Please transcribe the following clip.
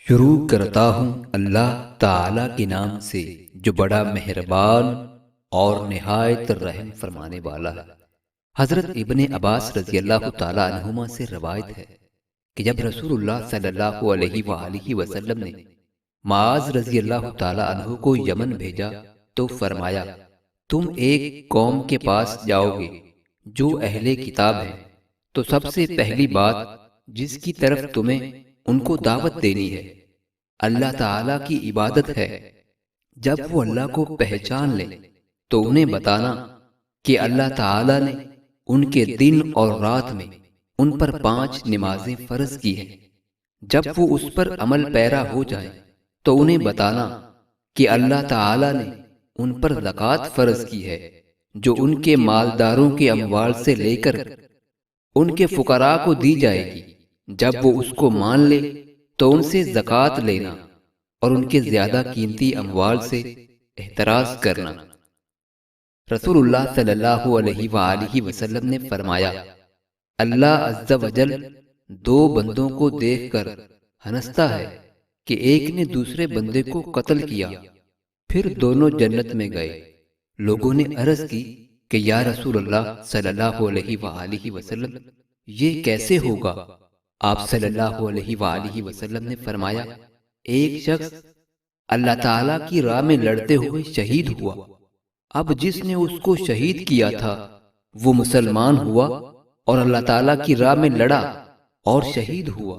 شروع کرتا ہوں اللہ تعالی کے نام سے جو بڑا مہربان اور نہایت رحم فرمانے والا ہے۔ حضرت ابن عباس رضی اللہ تعالی عنہما سے روایت ہے کہ جب رسول اللہ صلی اللہ علیہ وآلہ وسلم نے معاذ رضی اللہ تعالی عنہ کو یمن بھیجا تو فرمایا، تم ایک قوم کے پاس جاؤ گے جو اہل کتاب ہے، تو سب سے پہلی بات جس کی طرف تمہیں ان کو دعوت دینی ہے اللہ تعالیٰ کی عبادت ہے۔ جب وہ اللہ کو پہچان لیں تو انہیں بتانا کہ اللہ تعالیٰ نے ان کے دن اور رات میں ان پر 5 نمازیں فرض کی ہیں۔ جب وہ اس پر عمل پیرا ہو جائیں تو انہیں بتانا کہ اللہ تعالیٰ نے ان پر زکوٰۃ فرض کی ہے جو ان کے مالداروں کے اموال سے لے کر ان کے فقراء کو دی جائے گی۔ جب وہ اس کو مان لے تو ان سے زکوٰۃ لینا اور ان کے زیادہ قیمتی اموال سے احتراز کرنا۔ رسول اللہ صلی اللہ علیہ وآلہ وسلم نے فرمایا، اللہ عز و جل 2 بندوں کو دیکھ کر ہنستا ہے کہ ایک نے دوسرے بندے کو قتل کیا، پھر دونوں جنت میں گئے۔ لوگوں نے عرض کی کہ یا رسول اللہ صلی اللہ علیہ وآلہ وسلم، یہ کیسے ہوگا؟ آپ صلی اللہ علیہ وآلہ وسلم نے فرمایا، ایک شخص اللہ تعالیٰ کی راہ میں لڑتے ہوئے شہید ہوا، اب جس نے اس کو شہید کیا تھا وہ مسلمان ہوا اور اللہ تعالیٰ کی راہ میں لڑا اور شہید ہوا۔